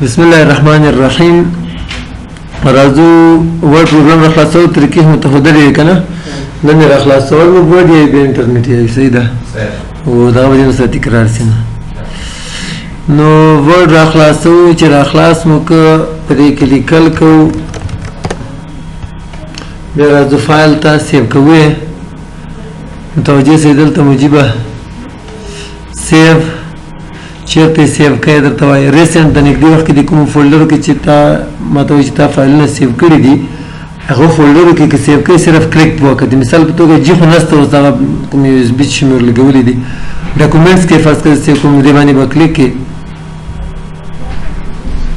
بسم الله الرحمن الرحیم. راځو ورډ پروګرام را خلاصو طریقې متحده لري کنه نن را خلاصو ورډ ورډ یې په انټرنیټ یې صحیح ده او دا وجه نو تکرار شي نو ورډ را خلاصو چې را خلاص مو که پرې کلیکل کو بیا راځو فایل ته سیو کوئ متوجه سي دلته موجبه سیو چیرته سیو کړئ درته وایي ریسنټ د نږدې وخت کې د کوم فولډر کې چې تا ماته وایي چې تا فایلونه سیو کړي دي هغه فولډر کې که سیو کړئ صرف کلیک وکړئ د مثال په توګه جي خو نشته اوس هغه کوم یو اس بي چې مې ورلګولي دي ډاکومنټس کې فرض کړئ سیو کوم دې باندې به کلیک کړئ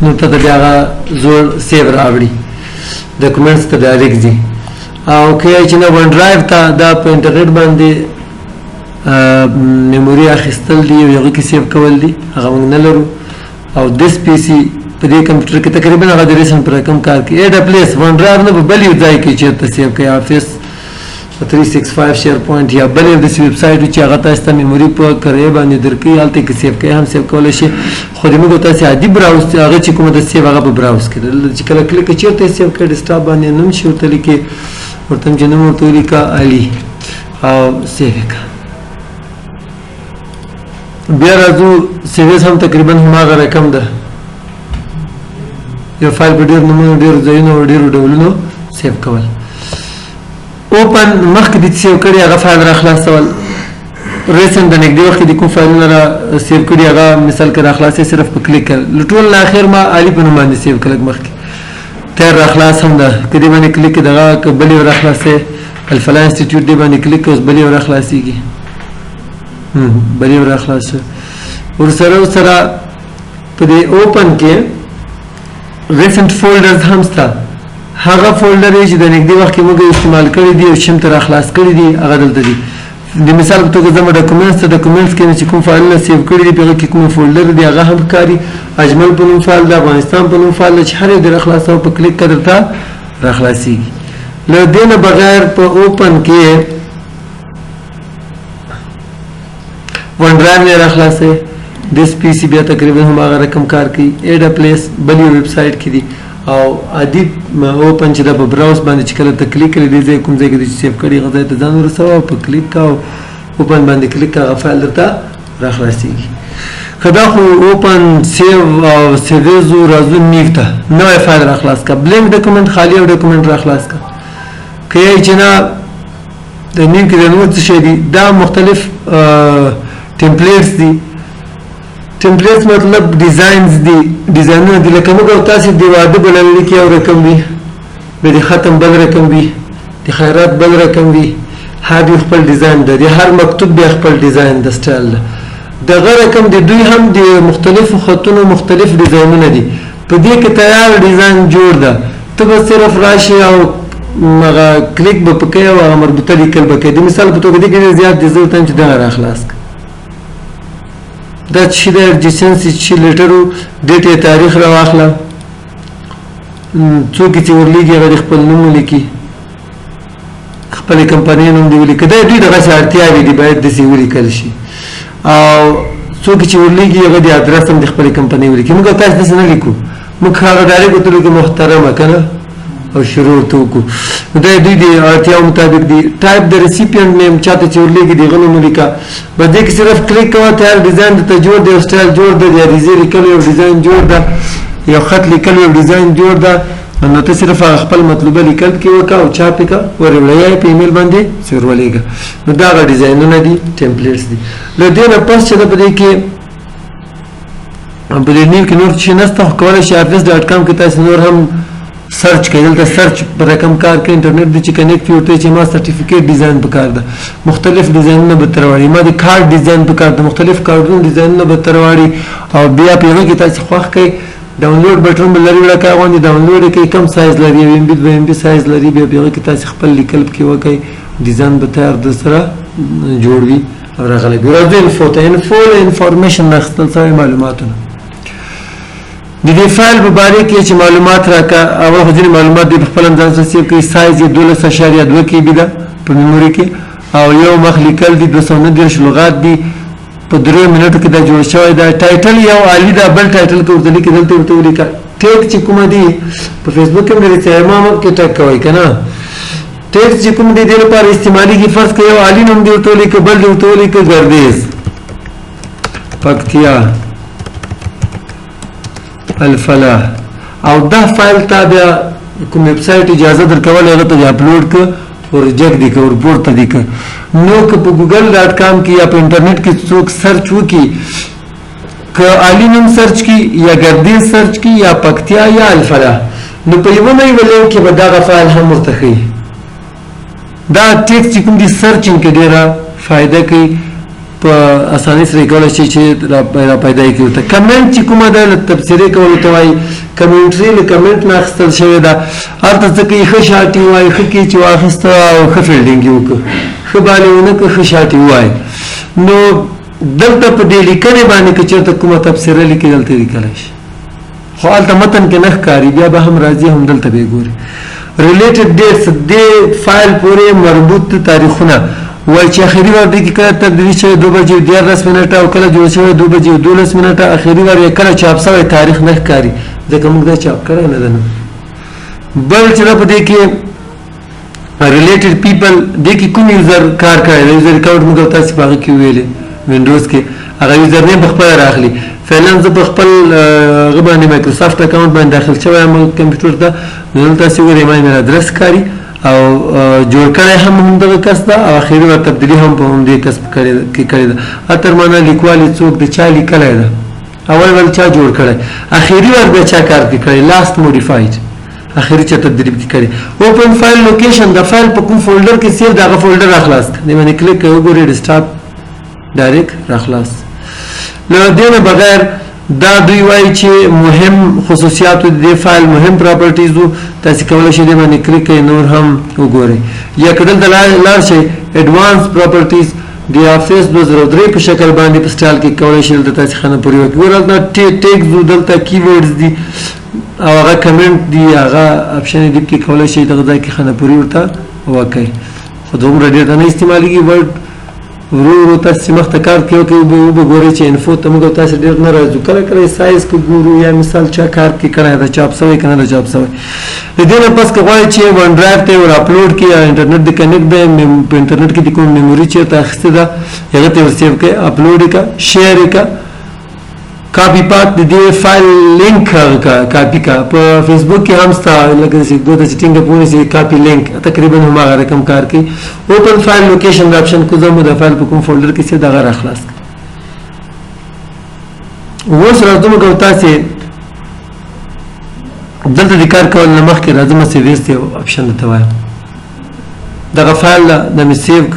نو ته بیا هغه زوړ سیو راوړي ډاکومنټس ته ډایرکټ ځي او که چې نه ون ډرایو ته دا په انټرنیټ باندې میموري اخیستل دي او هغه کې سیو کول دي هغه موږ نه لرو او دس پی سي په دې کمپیوټر کې تقریبا هغه د ریسنټ پر رقم کار کوي ایډ پلیس ون ډرایو نه بل یو ځای کې چیرته سیو کوي افیس 365 شیر پوینټ یا بل یو د ویب سایټ چې هغه تاسو ته میموري په کړی باندې درکې حالت کې سیو کوي هم سیو کولای شي خو دې موږ تاسو عادي براوز هغه چې کومه د سیو هغه په براوز کې چې کله کلیک چیرته سیو کړي ډیسکټاپ باندې نوم شي ورته لیکي ورته چې نوم ورته لیکه علي او سیو کا بیا راځو سیویز هم تقریبا هماغه رقم ده یو فایل په ډېر نومونو ډېرو ځایونو او ډېرو ډولونو سیو کول اوپن مخکې دې سیو کړي هغه فایل را خلاصول ریسنټ د نږدې وخت کې د کوم فایلونه را سیو کړي هغه مثال کې را خلاصې صرف په کلیک کړل له ټول نه اخر ما علي په نوم باندې سیو کړل مخکې تیر را خلاص هم ده که دې باندې کلیک دغه که بل یو را خلاصې الفلا انسټیټیوټ دې باندې کلیک اوس بل یو را خلاصېږي بل یو را خلاص ورسره په دې اوپن کې ریسنټ فولډرز هم شته هغه فولډر چې د نږدې وخت کې موږ استعمال کړي دي او شم ته را خلاص کړي دي هغه دلته دي د مثال په توګه زما ډاکومنټس ته ډاکومنټس کې چې کوم فایلونه سیو کړي دي په هغه کې کوم فولډر دي هغه هم ښکاري اجمل په نوم فایل د افغانستان په نوم فایل چې هر یو د را خلاصو په کلیک کړه درته را خلاصېږي له دې نه بغیر په اوپن کې ون ډرایو نه را خلاصې دس پی سی بیا تقریبا هم هغه رقم کار کوي ایډا پلیس بل یو ویب سایټ کې دي او عادي اوپن چې دا په براوز باندې چې کله ته کلیک کړې دې ځای کوم ځای کې چې سیو کړي هغه ځای ته ځان ورسوه په کلیک کا اوپن باندې کلیک کا هغه فایل درته را خلاصېږي که دا خو اوپن سیو او سیویزو راځو نیو ته نوی فایل را خلاص کا بلینک ډاکومنټ خالي او ډاکومنټ را خلاص کا که یې چې نه د نیو کې د نور څه شی دي دا مختلف ټمپلیټس دي ټمپلیټس مطلب ډیزاینز دي ډیزاینونه دي لکه موږ تاسو د واده بلل کې یو رقم وي به د ختم بل رقم وي د خیرات بل رقم وي هر یو خپل ډیزاین دی هر مکتوب به خپل ډیزاین د سټایل دغه رقم د دوی هم د مختلفو خطونو مختلف ډیزاینونه دي په دې کې تیار ډیزاین جوړ ده ته به صرف راشي او هغه کلیک به پکې او هغه مربوطه لیکل به کوي د مثال په توګه دې کې زیات د ضرورت هم چې دغه را خلاص دا چې د ارجنسي چې لیټرو ډیټ تاریخ را واخله څوک چې ورلیږي هغه خپل نوم لیکي خپل کمپنۍ نوم دی ولیکي دا دوی دغه اړتیاوې دي باید داسې ولیکل شي او څوک چې ورلیږي هغه د ادرس هم د خپل کمپنۍ ولیکي موږ تاسو داسې نه لیکو موږ هغه ډایرکټ ورته لیکو محترمه که نه او شروع ورته وکړو دا دوی د اړتیاو مطابق دي ټایپ د ریسیپینټ نیم چاته چې ورلیږي د هغه نوم ولیکه بس دې کې صرف کلیک کوه تیار ډیزاین درته جوړ دی او سټایل جوړ دی د عریضې لیکلو یو ډیزاین جوړ ده یو خط لیکلو یو ډیزاین جوړ ده نو ته صرف هغه خپل مطلوبه لیکل کې وکړه او چاپ یې کړه ورې یې په ایمیل باندې سر ولېږه نو دا هغه ډیزاینونه دي ټمپلیټس دي له دې نه پس چې په دې کې په دې نیو کې نور چې نسته خو کولی شي office.com کې تاسو نور هم سرچ کوي دلته سرچ پر رقم کار کوي انټرنیټ دی چې کنیکټ وي چې ما سرټیفیکیټ ډیزاین پکار ده مختلف ډیزاینونه به ترواړي ما د کارت ډیزاین پکار ده مختلف کارتونو ډیزاینونه به ترواړي او بیا په هغه کې تاسو خوښ کوي ډاونلوډ بټن بل لري وړه کوي ډاونلوډ کوي کم سایز لري ام بي 2 ام بي سایز لري بیا په هغه کې تاسو خپل لیکل کې وکړي ډیزاین به تیار د سره جوړ وي او راغلي ګورځي فول انفارمیشن نخستل سره معلوماتونه د دې فایل په باره کې چې معلومات راکا اول خو ځینې معلومات د خپل ځان سره سیو کوي سایز یې 12.2 کې بي ده په میموري کې او یو مخ لیکل دي 219 لغات دي په 3 منټو کې دا جوړ شوی دا ټایټل یو عالی دا بل ټایټل کې ورته لیکل دلته ورته ولیکه ټیک چې کوم دی په فیسبوک کې مې چې امام کې ټیک کوي کنه ټیک چې کوم دی د لپاره استعمالي کې فرض کوي یو عالی نوم دی ورته لیکه بل دی ورته لیکه ګردیز پکتیا الفلاح او دا فایل تابع کوم ویب سټ اجازه درکول هغه ته اپلوډ ک او ریجیکټ دی ک او رپورټ دی ک نو که په google.com کې یا په انټرنیټ کې څوک سرچ وکي ک علی نوم سرچ کی یا ګردیز سرچ کی یا پکتیا یا الفلاح نو په یو نه ویل کې به دا فایل هم مرتخي دا ټیکس چې کوم دي سرچینګ کې ډیره فائدہ کوي په اسانۍ سره کولای شي چې را پیدا کیږي ته کمنټ چې کومه د تفسیری کول ته وایي کمنټری له کمنټ نه اخستل شوی دا ارته څه کې ښه شاټي وایي ښه کې چې واخسته او ښه فیلډینګ وکړه ښه بالونه که ښه شاټي وایي نو دلته په دې لیکنې باندې که چېرته کومه تفسیره لیکي دلته لیکلی شي خو هلته متن کې نه ښکاري بیا به هم راځي هم دلته به یې ګوري ریلیټډ ډیټس دې فایل پورې مربوط تاریخونه وایي چې اخري وار دی کې کله تبدیلي شوی 2 بجې 11 منټه او کله جوړ شوی 2 بجې 12 منټه اخري وار یې کله چاپ شوی تاریخ نه ښکاري ځکه موږ دا چاپ کړی نه ده بل چې په دې کې ریلیټډ پیپل دې کې کوم یوزر کار کوي یوزر اکاونټ موږ تاسو په هغه کې ویلې وینډوز کې هغه یوزر نیم په خپل راغلی فعلا زه په خپل غبانې مایکروسافټ اکاونټ باندې داخل شوی یم کمپیوټر ته نو تاسو ګورئ ما ایمیل ادرس کاری او جوړ کړی هم دغه کس ده او اخري ور تبدیلی هم په هم دې کس کړی ده اتر معنا لیکوالي څوک د چا لیکلی ده اول ول چا جوړ کړی اخري ور بیا چا کار کړی لاست موډیفاید اخري چا تبدیلی کړی اوپن فایل لوکیشن د فایل په کوم فولډر کې سیو دغه فولډر راخلاص دی باندې کلیک کوئ ګورئ ډیسکټاپ ډایرکټ راخلاص نو دینه بغیر دا دوی وایي چې مهم خصوصیات د فایل مهم پراپرټیز تاسو کولای شئ د باندې کلیک کړئ نور هم وګورئ یا کډل د لار شي ایڈوانس پراپرټیز د افیس 2003 په شکل باندې په سټایل کې کولای شئ د تاسو خانه پوری وکړئ ورته ټیګز دلته کیورډز دي او هغه کمنټ دی هغه اپشن دی کې کولای شئ دغه ځای کې خانه پوری ورته وکړئ خو دومره ډیر نه استعمالېږي ورډ ورو تاسو مخته کار کوي او به ګورئ چې انفو ته موږ تاسو ډیر نه راځو کله کله سایز کو ګورو یا مثال چا کار کې کړه دا چاپ سوی کنه دا چاپ سوی د دې نه پس کوی چې ون ډرایو ته ور اپلوډ کړئ انټرنیټ د کنیکټ د انټرنیټ کې د کوم میموري چې تاسو ده هغه ته ورسیو کې اپلوډ کا شیر کا کاپی پات د دې فایل لینک کا کاپی کا په فیسبوک کې هم ستا لکه چې دوه د سیټینګ په پورې سي کاپی لینک تقریبا هم هغه رقم کار کوي اوپن فایل لوکیشن د اپشن کو زموږ د فایل په کوم فولډر کې څه دغه راخلاص اوس راځم کوم تاسو دلته د کار کول نه مخکې راځم چې ویسته اپشن ته وایم دغه فایل د می سیو ک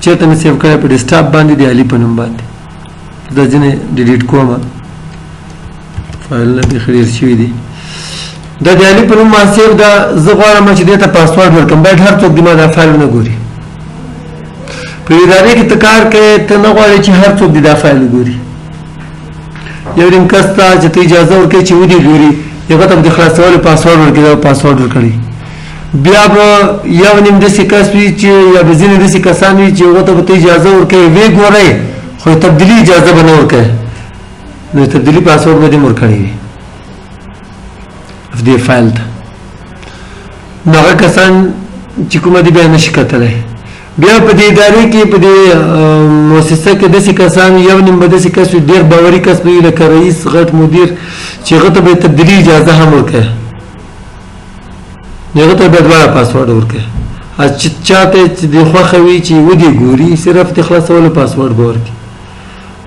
چیرته می سیو کړی په ډیسکټاپ باندې دی علي په نوم باندې دا ځنه ډیلیټ کوم فایل نه خرید شوی دی دا د علي په نوم ما سیو دا زه غواړم چې دې ته پاسورډ ورکړم باید هر څوک دې ما دا فایل نه ګوري په ادارې کې کار کوي ته نه غواړې چې هر څوک دې دا فایل ګوري یو دیم کستا چې ته اجازه ورکړي چې ودی ګوري یو ته د خلاصولو پاسورډ ورکړي دا پاسورډ ورکړي بیا به یو نیم د سکاس وی چې یا به ځینې د سکاسان وی چې هغه ته اجازه ورکړي وی ګوري خو تبدیلی اجازه به نه ورکړي نو تبدیلی پاسورډ به دې ورکړي وي دې فایل ته نو هغه کسان چې کومه دې بیا نشي کتلی بیا په دې ادارې کې په دې مؤسسه کې داسې کسان یو نیم به داسې کس وي ډېر باوري کس وي لکه رئیس غټ مدیر چې هغه ته به تبدیلي اجازه هم ورکړي هغه ته به دواړه پاسورډ ورکړي چې چاته چې د خوښه وي چې ودې ګوري صرف د خلاصولو پاسورډ به ورکړي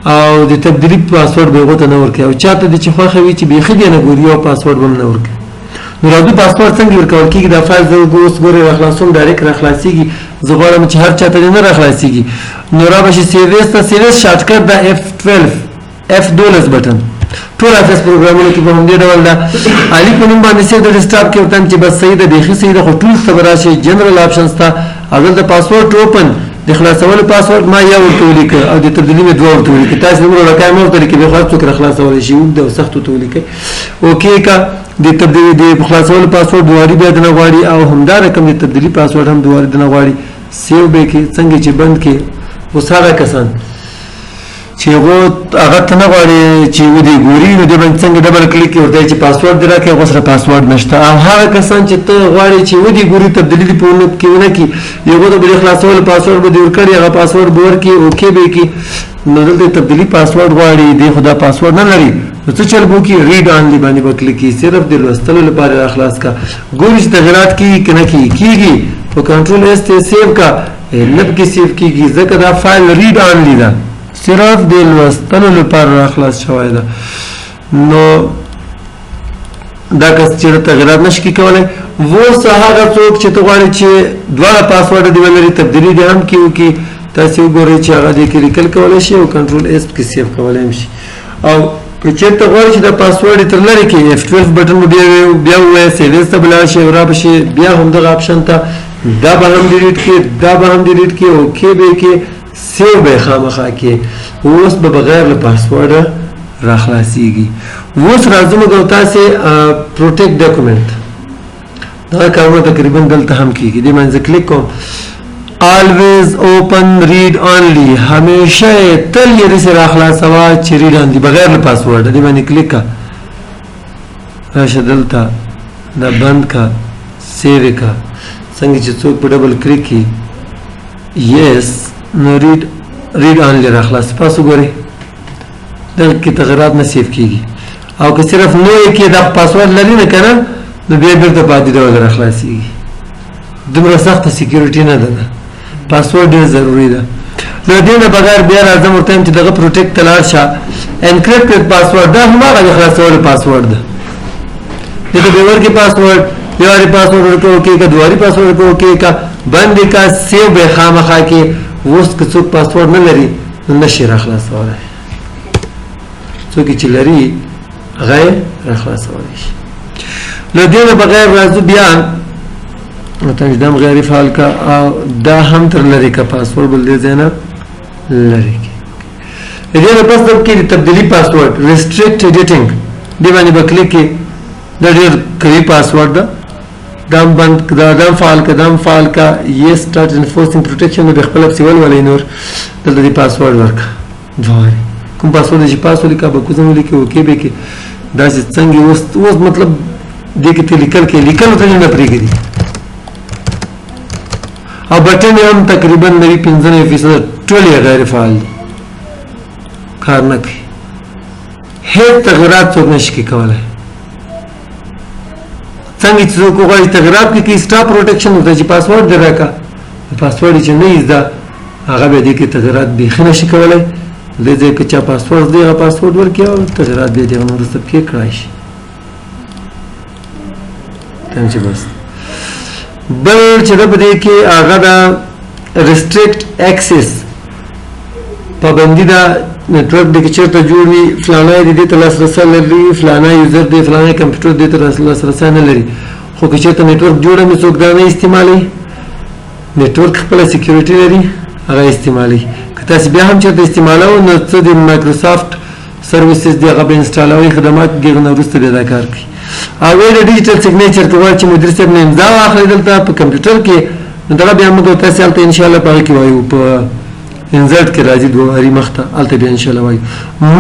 او د تبدیلي پاسورډ به هغه ته نه ورکړي او چاته د چې خوښه وي چې بیخي دې نه ګوري او پاسورډ به هم نه ورکړي نو راځو پاسورډ څنګه ورکول کېږي دا فایل زه اوس ګورئ راخلاصوم ډایرکټ راخلاصېږي زه غواړم چې هر چاته نه راخلاصېږي نو را به شي سیویس ته سیویس شارټکټ د F12 بټن ټول افس پروګرامونو کې په همدې ډول دا علي په نوم باندې سیو د ډیسکټاپ کې وتم چې بس صحیح ده بیخي صحیح ده خو ټول خبره راشي جنرال آپشنز ته اول د پاسورډ اوپن د خلاصولو پاسورډ ما یو ورته ولیکه او د تبدیلي مې دوه ورته ولیکه تاسو نمبر راکای مو ورته لیکئ به خلاص څوک راخلاصولی شي اوږده او سخت ورته ولیکئ اوکې کا د تبدیلي د خلاصولو پاسورډ دواري بیا دنه غواړي او همدا رقم د تبدیلي پاسورډ هم دواري دنه غواړي سیو به کې څنګه چې بند کې اوس هغه کسان چې هغه ته نه غواړي چې ودې ګوري نو دې باندې څنګه ډبل کلیک ورته چې پاسورډ دې راکړي هغه سره پاسورډ نشته او هغه کسان چې ته غواړي چې ودې ګوري تبدیلي دې په ونه کې ونه کې یو د بل خلاصول پاسورډ به دې ورکړي هغه پاسورډ به ورکړي اوکې به کې نو دلته تبدیلي پاسورډ غواړي دې خدا پاسورډ نه لري نو څه چل بو کې ریډ آنلی باندې به کلیک کی صرف د لوستلو لپاره اخلاص کا ګوري چې تغیرات کی کنه کیږي په کنټرول اس ته سیو کا لب کې سیو کیږي ځکه دا فایل ریډ آنلی ده صرف د لوستلو لپاره اخلاص شوی ده نو دا کس چې تغیرات نشي کولای وو هغه څوک چې ته غواړي چې دواړه پاسورډ دی ولري تبدیلی دي هم کیو کی تاسو وګورئ چې هغه دې کې لیکل کولای شي او کنټرول اس کې سیو کولای شي او که چېرته غواړئ چې دا پاسورډ تر لرې کې F12 بټن بیا ووایئ سیویز ته به لاړ شئ رابشئ بیا همدغه آپشن ته دا به هم ډیلیټ کړئ دا به هم ډیلیټ کړئ اوکې به یې کړئ سیو به یې خامخا کړئ اوس به بغیر له پاسورډه راخلاصېږي اوس راځو موږ تاسې پروټیکټ ډاکومنټ دغه کارونه تقریبا دلته هم کېږي دې باندې زه کلیک کوم always open read only همیشه تل یې داسې راخلاصوه چې read only بغیر له پاسورډ دې باندې کلیک کا راشه دلته دا بند کا سیو یې کا څنګه چې څوک په ډبل کلیک کړي yes نو read only راخلاص پاس وګورئ دغه کې تغیرات نه سیو کېږي او که صرف نو یې کې دا پاسورډ لري نه که نه نو بیا بېرته په عادي ډول راخلاصېږي دومره سخته سیکیورټي نه ده پاسورډ ډېر ضروري ده نو دې نه بغیر بیا راځم ورته وایم چې دغه پروټیکټ ته لاړ شه انکریپټډ پاسورډ دا هماغه د خلاصولو پاسورډ ده دې ته بې ورکې پاسورډ یو وارې پاسورډ ورکړه اوکې که دوه وارې پاسورډ ورکړه اوکې که بند یې که سیو به یې خامخا کې اوس که څوک پاسورډ نه لري نو نشي راخلاصولی څوک چې لري هغه یې راخلاصولی شي نو دې نه بغیر راځو بیا تجدم غیر فعال کا دا هم تر لري کا پاسورډ بل دې ځای نه لري کې دې نه پس کې تبدیلی پاسورډ ریسټریکټ ایډیټینګ دې باندې به کلیک کې دا ډېر قوي پاسورډ ده دام بند دام فعال کا دام فعال کا یہ سٹارټ انفورسینګ پروټیکشن به خپل سیول ولې نور دلته دې پاسورډ ورکا دواره کوم پاسورډ چې پاسورډ کا به کوم لیکي اوکې به کې دا څنګه اوس مطلب دې کې لیکل ته نه پریږدي او بټن هم تقریبا 95% ټول یې غیر فعال دي کار نه کوي هیڅ تغیرات څوک نشي کولای څنګه چې څوک غواړي تغیرات کوي سټاپ پروټیکشن ورته چې پاسورډ دې راکړه پاسورډ چې نه یې زده هغه به دې کې تغیرات بیخي نشي کولای دې ځای کې چا پاسورډ دی هغه پاسورډ ورکړي او تغیرات به دې هغه وروسته پکې کړای شي تمچې بس بل چې دا په دې کې هغه دا ریسټریکټ اکسس پابندي ده نیټورک د کې چېرته جوړ وي فلانی دې ته لاسرسی لري فلانی یوزر دی فلانی کمپیوټر دې ته لاسرسی نه لري خو که چېرته نیټورک جوړه مې څوک دا نه استعمالوي نیټورک خپله سیکیورټي لري هغه استعمالوي که تاسې بیا هم چېرته استعمالوئ نو څه د مایکروسافټ سروسز دی هغه به انسټالوئ خدمات کې هغه نه وروسته بیا دا کار کوي او د ډیجیټل سیګنیچر کې وایي چې مدیر صاحب نه امضا واخلئ دلته په کمپیوټر کې نو دغه بیا موږ تاسې هلته انشاءالله په هغه کې وایو په انزرټ کې راځي دوه واري مخته هلته بیا انشاءالله وایو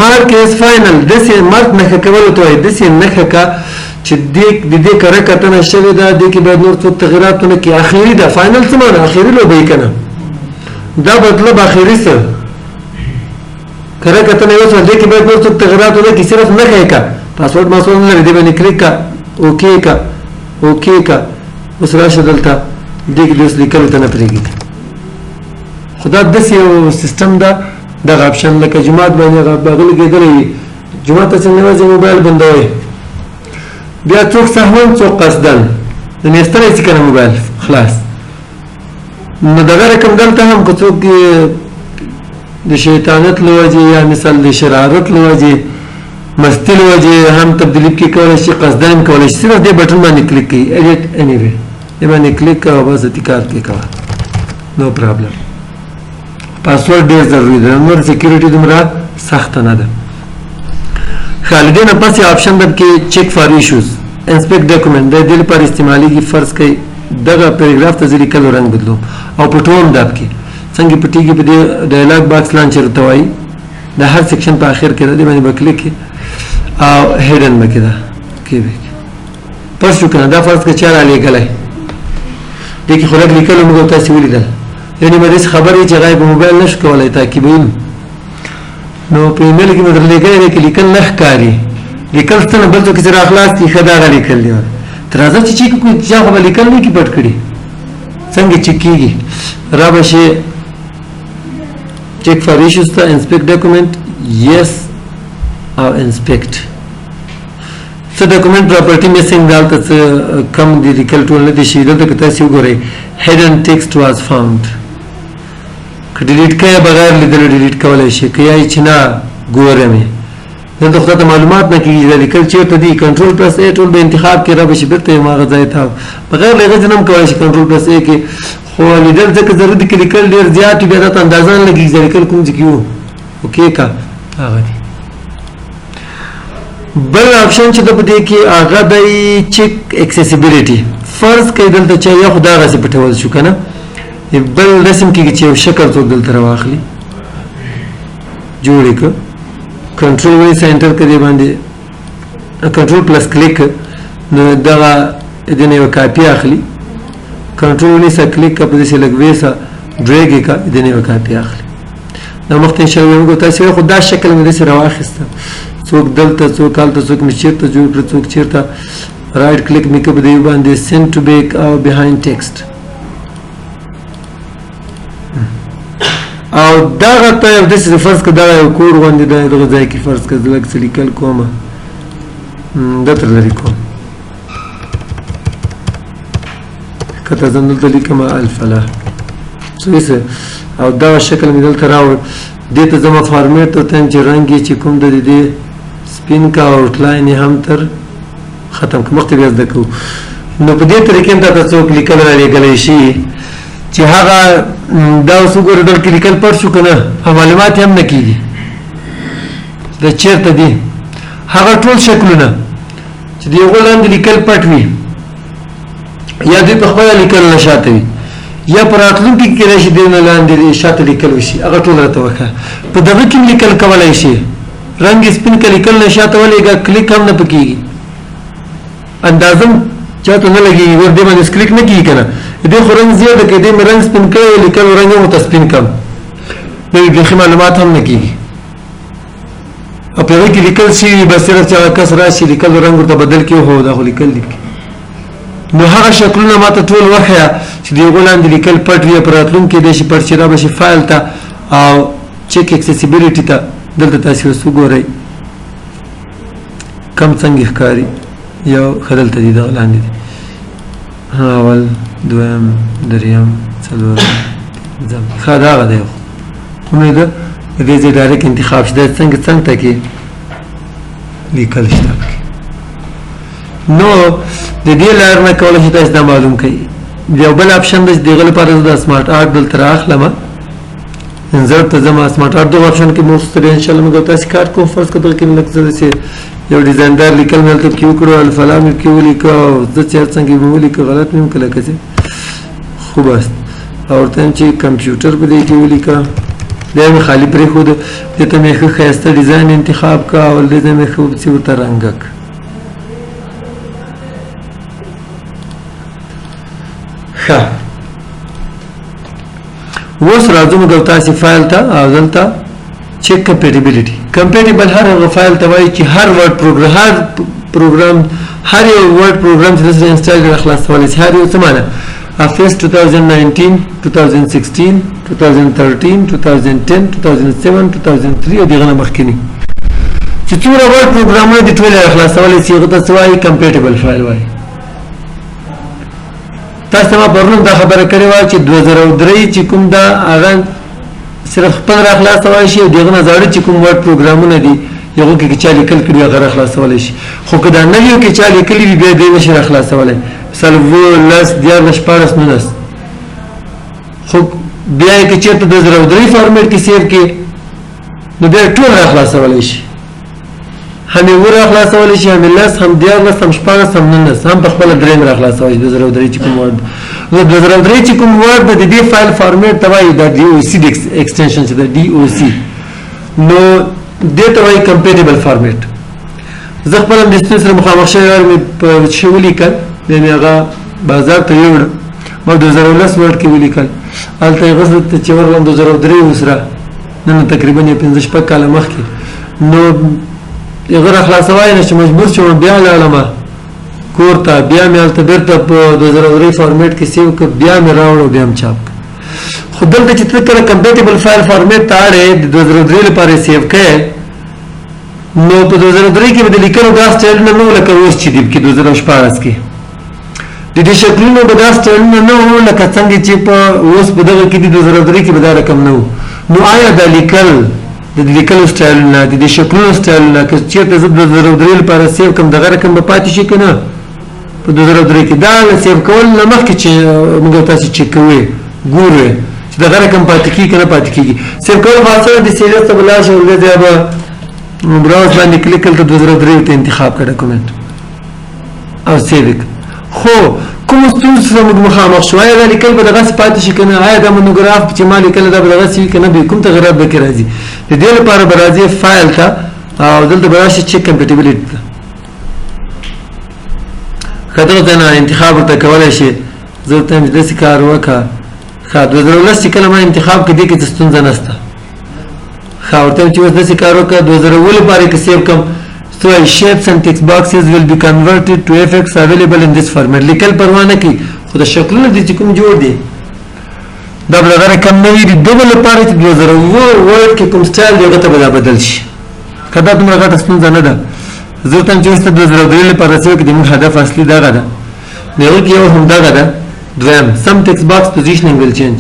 مارک از فاینل داسې مارک نښه کولو ته وایي داسې نښه که چې د دې کره کتنه شوې ده دې کې باید نور څوک تغیرات ونه کړي اخري ده فاینل څه معنی اخري لوبه یې که نه دا مطلب اخري څه کره کتنه یو څه دې کې باید نور څوک تغیرات ونه کړي صرف نښه یې که پاسورډ ماسورډ نه لري دې باندې کلیک کا اوکې کا اوکې کا اوس راشه دلته دې کې اوس لیکلو ته نه پرېږدي خو دا داسې یو سیسټم ده دغه اپشن لکه جومات باندې هغه لګېدلی وي جومات ته څنګه یوازې موبایل بندوئ بیا څوک سهون څوک قصدن د نیستلی شي که نه موبایل خلاص نو دغه رقم دلته هم که څوک د شیطانت له وجې یا مثال د شرارت له وجې مستی له وجې هم تبدیلي پکې کولی شي قصدن هم کولی شي صرف دې بټن باندې کلیک کوي ایډیټ انیوی دې باندې کلیک کوه بس دې کار پکې کوه نو پرابلم پاسورډ ډېر ضروري ده نور سیکیورټي دومره سخته نه ده ښه له دې نه پس یو آپشن ده کې چیک فار ایشوز انسپیکټ ډاکومنټ د دې لپاره استعمالیږي فرض کوئ دغه پیراګراف ته زه لیکلو رنګ بدلوم او په ټول ډب کې څنګه پټېږي په دې ډایلاګ باکس لانچر ته وایي د هر سیکشن په اخر کې د باندې بکلیک او هیډن مکه دا کې به پس شو کنه دا فرض کې چاره لګلای دي کې خلک لیکلو موږ تاسو ولیدل یعنی مې خبرې چې غایب موبایل نش کولای تعقیبین نو په ایمیل کې مې درلګلې کې لیکل نه ښکاری لیکل ستنه بل څه کې اخلاص کې خدا غلي کړل تر ځا چې کوم ځای په لیکل نه کې پټ کړی څنګه چې کیږي را بشي check for issues to inspect document yes or inspect so document property missing دالته کم دي لیکل ټول نه دي شي دلته تاسو وګورئ hidden text was found که ډیلیټ کړه بغیر لیدل ډیلیټ کولای شي کیا چې نه ګورم دلته خو ته معلومات نه کیږي لیکل چیرته دي کنټرول پلس ا ټول به انتخاب کې را بشي برته ما غځای تا بغیر لږه نم کولای شي کنټرول پلس ا کې خو لیدل ځکه ضروري دي کې لیکل ډیر زیات بیا ته اندازان لګي لیکل کوم ځکه یو اوکې کا هغه دي بل اپشن چې د دې کې هغه د چیک اکسیسیبিলিټي فرض کې دلته چې یو خدای غسه پټول شو کنه بل رسم کې چې یو شکل څوک دلته راوخلي جوړې ک کنټرول وی سنټر کې دی باندې کنټرول پلس کلیک نو دا د نه یو کاپی اخلي کنټرول وی سره کلیک په دې لګوي سره ډریګ کا د نه یو کاپی اخلي نو مخته شوی موږ تاسو خدای شکل مې سره واخیسته څوک دلته څوک حالت څوک مشیرته جوړ کړ څوک چیرته رائټ کلیک میک په دې باندې سند ټو بیک او بیهایند ټیکسټ او دا ته د څه فرض کړه یو کور باندې دا دغه ځای کې فرض کړه لکه سلیکل کومه دا تر لري کوم کته زندل لیکم الفلاح څه او دا شکل مې دلته راوړ دې ته زما فارمیټ ته تم چې رنگ چې کوم د دې سپین کا آوټ لاین هم تر ختم کوم وخت بیا زده کو نو په دې طریقې ته تاسو لیکل راغلی شي چې هغه دا اوس وګورئ دلته لیکل پټ شو کنه معلومات هم نه کیږي دا چیرته دي هغه ټول شکلونه چې دی غولاند لیکل پټ وي یا دې په خپل لیکل نشاته وي یا پراتلون کې راشي د لاندې شاته لیکل وشي هغه ټول راته وکړه په دغه کې لیکل کولای شي رنگ سپین کې لیکل نشاته ولېګه کلیک هم نه پکېږي اندازم چاته نه لګي ور دې باندې کلیک نه کیږي کنه دې خو رنگ زیاده کې دې رنگ سپین کړي لیکل رنگ مو تسپین کم دې معلومات هم نه کیږي او په دې کې لیکل شي بس صرف چې کس راشي لیکل رنگ ورته بدل کې هو دا خو لیکل لیکي نو هغه شکلونه ماته ټول وخیا چې دی غولاند لیکل پټ وی پراتلون کې د شي پر چیرې به شي فایل ته او چیک اکسیسیبিলিټی ته دلته تاسو وګورئ کم څنګه ښکاری یو خدل ته دی دا لاندې اول دویم دریم څلور ځم خدا غدا یو امید دې دې ډایرکټ انتخاب شته څنګه کې لیکل شته نو د دې لار نه کول شي تاسو دا معلوم کړئ یو بل اپشن د دغه لپاره د سمارټ آرټ بل تر اخلمه انزر ته زما سمارټ آرټ د اپشن کې مستری ان شاء الله موږ تاسو کار کوم فرض کړئ کې لکه چې یو ډیزاینر لیکل مې ته کیو کړو الفلا مې کیو لیکو د چیر څنګه مې لیکو غلط مې کله کړی خو بس اور ته چې کمپیوټر په دې کې ولیکا دا مې خالی پرې خو د ته مې خسته ډیزاین انتخاب کا او دې مې خو څه ورته رنگک ښه اوس راځو موږ تاسو فایل ته او دلته چیک کمپیټیبিলিټي کمپیټیبل هر هغه فایل ته وایي چې هر ورډ پروګرام هر یو ورډ پروګرام چې تاسو انسټال کړئ خلاصولای شي هر یو څه معنی افیس 2019 2016 2013 2010 2007 2003 او دغه مخکینی چې څومره ورډ پروګرامونه د ټول خلاصولای شي هغه ته وایي کمپیټیبل فایل وایي تاسو ما پرون دا خبره کړې و چې 2003 چې کوم دا هغه صرف خپل راخلاصول شي دغه نظر چې کوم ورډ پروګرامونه دي یو کې چې لیکل کړي هغه راخلاصول شي خو کدا نه یو کې چې لیکل وي به دې نشي راخلاصول مثلا لاس دیار نشپارس نه نس خو بیا کې چې 2003 فارمیټ کې سیو کې نو بیا ټول راخلاصول شي هم ور اخلاصول شي هم لاس هم دیار لاس هم شپارس هم نس هم په خپل دریم راخلاصول شي 2003 چې کوم ورډ نو 2003 چې کوم ورډ د دې فایل فارمیټ توای د DOC ایکستنشن چې د DOC نو دې ته وایي کمپیټیبل فارمیټ. زه خپل هم د ستونزې سره مخامخ شوی مې په څه ولیکل یعنې هغه بازار ته یوړم ما 2010 ورډ کې ولیکل هلته یې غوښتل چې ورغلم 2003 سره نن تقریبا یې 15 کاله مخکې نو هغه راخلاصوی نه چې مجبور شوم بیا لاړم کور ته بیا مې هلته بېرته په 2003 فارمیټ کې سیو کړ بیا مې راوړ بیا مې چاپ کړ. خو دلته چې ته کله کمپیټیبل فایل فارمیټ ته اړې د 2003 لپاره یې سیو کړې نو په 2003 کې به د لیکلو دا سټایلونه نه وو لکه اوس چې دي کې 2014 کې د دې شکلونو به دا سټایلونه نه وو لکه څنګه چې په اوس په دغه کې د 2003 کې به دا رقم نه وو. نو آیا دا لیکل د لیکلو سټایلونه د دې شکلونو سټایلونه که چېرته زه د 2003 لپاره سیو کړم دغه رقم به پاتې شي که نه په 2003 کې دا له سیو کول نه مخکې چې موږ تاسو چک کوئ ګورئ چې دغه رقم پاتې کېږي که نه پاتې کېږي. سیو کول په اسانه د سیریس ته به لاړ شئ بیا به براوز باندې کلیک کړل ته 2003 ته انتخاب کړه ډاکومنټ او سیو یې خو کوم ستونزو سره موږ مخامخ شو آیا دا لیکل به دغسې پاتې شي که نه آیا دا مونوګراف چې ما لیکلی دا به دغسې وي که نه به کوم تغیرات به کې راځي د دې لپاره به راځي فایل ته او دلته به راشي چک کمپیټیبلیټي ته که دغه ځای نه انتخاب ورته کولی شي زه ورته وایم چې داسې کار وکړه ښه 2010 چې کله ما انتخاب کړه دې کې څه ستونزه نشته ښه ورته وایم چې اوس داسې کار وکړه 2009 لپاره که سیو کړم So shapes and text boxes will be converted to effects available in this format. لیکل پروا نه کوي خو د شکلونه دي چې کوم جوړ دي دا به دغه رقم نه وي د دغه لپاره چې 2009 ورډ کې کوم سټایل دی هغه ته به دا بدل شي که دا دومره غټه ستونزه نه ده. زه ورته وایم چې اوس ته 2003 لپاره څه وکړي زموږ هدف اصلي دغه ده نو هغې کې یو همدغه ده دویم سم ټکسټ باکس پوزیشنینګ ویل چینج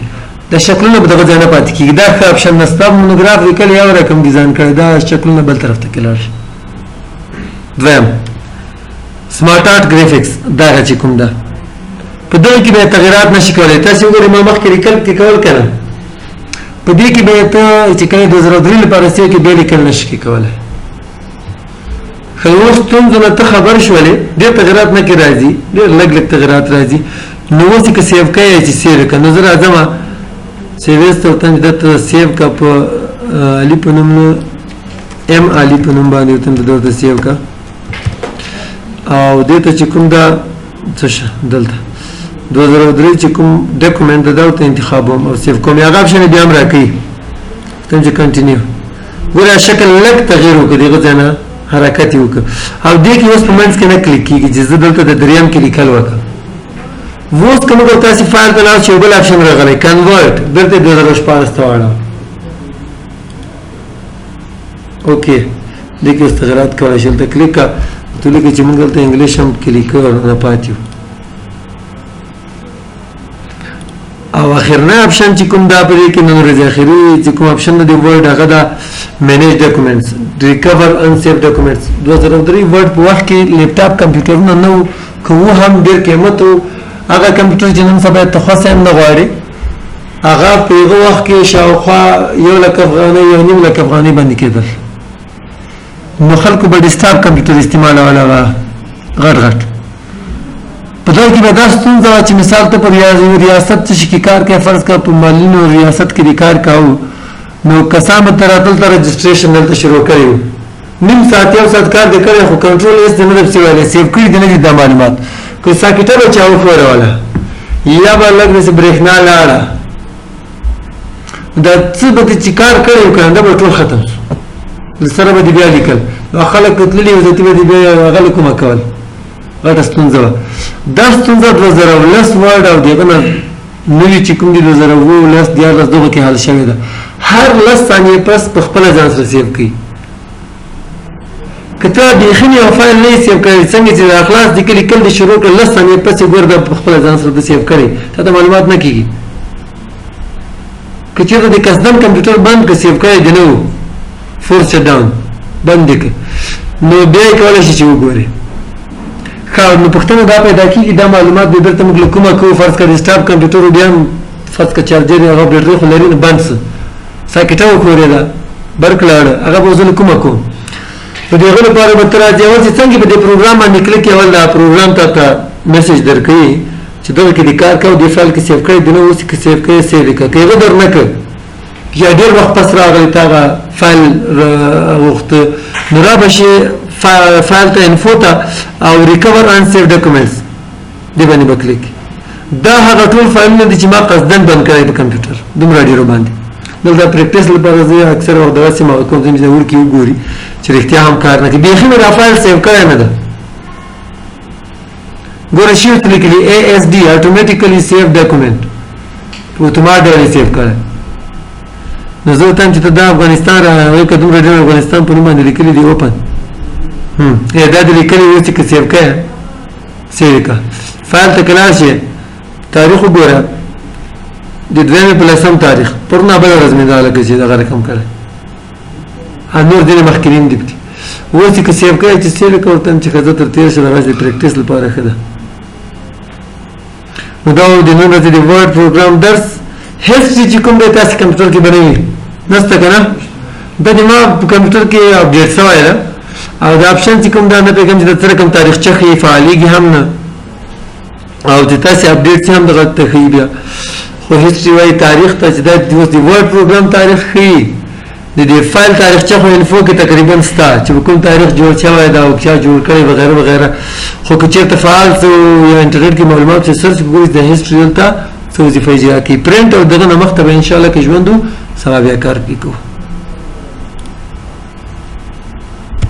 دا شکلونه به دغه ځای نه پاتې کېږي دا ښه اپشن نه ستا مونوګراف لیکل یو رقم ډیزاین کړی دا شکلونه بل طرف ته کې لاړ شي. دویم سمارټ آرټ ګرافکس دا هغه چې کوم ده په دغه کې به یې تغیرات نشي کولی تاسې وګورئ ما مخکې لیکل کې کول که نه په دې کې به یې ته چې کله 2003 لپاره سیو کې بیا لیکل نشي کې کولی ښه اوس ستونزو نه ته خبر شولې ډېر تغیرات نه کې راځي ډېر لږ لږ تغیرات راځي نو اوس یې که سیو کوې چې سیو یې کړه نو زه راځم سیویز ته ورته دته سیو کړه په علي په نوم نه ام علي په نوم باندې ورته دلته سیو کړه او دې ته چې کوم دا څه شه دلته 2003 چې کوم ډاکومنټ ده دا ورته انتخابوم او سیو کوم هغه اپشن بیا هم راکوي ته چې کنټینیو ګوره شکل لږ تغیر وکړه دغه ځای نه حرکت یې وکړه او دې کې اوس په منځ کې نه کلیک کېږي چې زه دلته د دریم کې لیکل وکړم اوس که موږ تاسې فایل ته لاړ شو یو بل اپشن راغلی کنورټ بېرته 2014 ته واړوه اوکې دې کې اوس تغیرات کولی شي دلته کلیک کړه ته لیکه چې موږ دلته انګلیش هم کلیک کړو نه پاتې وو او اخرنی اپشن چې کوم دا په دې کې نه ورځي اخري چې کوم اپشن دی ورډ هغه دا مینیج ډاکومنټس ریکور انسیف ډاکومنټس 2003 ورډ په وخت کې لیپټاپ کمپیوټرونه نه وو که وو هم ډېر قیمت وو هغه کمپیوټر چې نن سبا ته خاص هم نه غواړي هغه په هغه وخت کې شاوخوا 1,00,000 افغانۍ 1,500,000 افغانۍ باندې کېدل نو خلکو به ډیسکټاپ کمپیوټر استعمالول هغه غټ غټ په دغه کې به دا ستونزه وه چې مثال ته په ریاست څه شي کې کار کوي فرض کړه په معلولینو ریاست کې دې کار کوو نو کسان به ته راتلته رجسټریشن دلته شروع کړی وو نیم ساعت یو ساعت کار دې کړی خو کنټرول ایس دې نه ده پسې ویلی سیو کړي دې نه دي دا معلومات که ساکټه به چا وښوروله یا به لږ داسې برېښنا لاړه دا څه به دې چې کار کړی و که نه دا به ټول ختم شو سره به دې بیا لیکل خلک تللي وو ذاتي به دې بیا هغه لیکومه کول غټه ستونزه وه دا ستونزه 2010 ورډ او دغه نه نوي چې کوم دي 2010 14 دغه کې حل شوې ده هر 10 ثانیې پس په خپله ځان سره سیو کوي که ته بیخي یو فایل نه یې سیو کړی څنګه چې د اخلاص لیکل لیکل دې شروع کړه 10 ثانیې پس یې ګوره دا په خپله ځان سره د سیو کړی تا ته معلومات نه کېږي که چېرته د قصدن کمپیوټر بند که سیو کړی دې نه و فورس شټ ډاون بند دې کړه نو بیا یې کولی شي چې وګورې ښه نو پوښتنه دا پیدا کېږي دا معلومات به بېرته موږ له کومه کوو فرض کړه ډیسکټاپ کمپیوټر بیا هم فرض کړه چارجر یې هغه بیټرۍ خو لري نه بند څه ساکټه وښورېده برق لاړه هغه به زه له کومه کوم په دې هغه لپاره به ته راځې اول چې څنګه به دې پروګرام باندې کلیک اول دا پروګرام تا ته میسج درکوي چې دغه کې دې کار کوو دې فایل کې سیو کړی دې نه اوس کې سیو کوې سیو یې کړه که هغه در نه کړ یا ډېر وخت پس راغلی تا هغه فایل غوښته نو را به شي فایل ته انفو ته او ریکور ان سیف ډاکومنټس دې باندې به کلیک دا هغه ټول فایلونه دي چې ما قصدن بند کړی په کمپیوټر دومره ډېرو باندې دلته پریکټس لپاره زه اکثر وخت دغسې مواد کوم چې ورکې وګوري چې رښتیا هم کار نه کوي بیخي مې دا فایل سیو کړی نه ده ګوره شي ورته لیکلي ASD automatically save document په اتومات ډول یې سیو کړی نو زه وتم چې ته دا افغانستان راوړې که دومره ډېر افغانستان په نوم باندې لیکلي دي اوپن دا دې لیکلي اوس چې که سیو کړی سیو یې کړه فایل ته که لاړ شې تاریخ وګوره د 2 تاریخ پرونه بله ورځ مې دا لکه چې دغه رقم کړی نور ځینې مخکینین دي پکې اوس چې که سیو کړی چې سیو یې کړه ورته چې ښځه تر تېره شه دغسې پریکټس لپاره ښه ده نو دا د نن ورځې د ورډ پروګرام درس هیڅ چې کوم دی تاسې کمپیوټر کې بنوي نشته که نه دا د ما په کمپیوټر کې اپډیټ شوی ده او د اپشن چې کوم دا نه پوهېږم چې د څه رقم تاریخچه ښیي فعالېږي هم نه او چې تاسې اپډیټ چې هم دغه ته ښیي بیا خو هیسټري وایي تاریخ ته چې دا اوس د ورډ پروګرام تاریخ ښیي د دې فایل تاریخچه خو انفو کې تقریبا شته چې په کوم تاریخ جوړ شوی ده او چا جوړ کړی وغیره وغیره خو که چېرته فعال څه یا انټرنیټ کې معلومات چې سرچ وکړئ د هیسټري دلته څه وظیفه اجرا کوي پرنټ او دغه نه مخته به انشاءالله که ژوند و سبا بیا کار کوي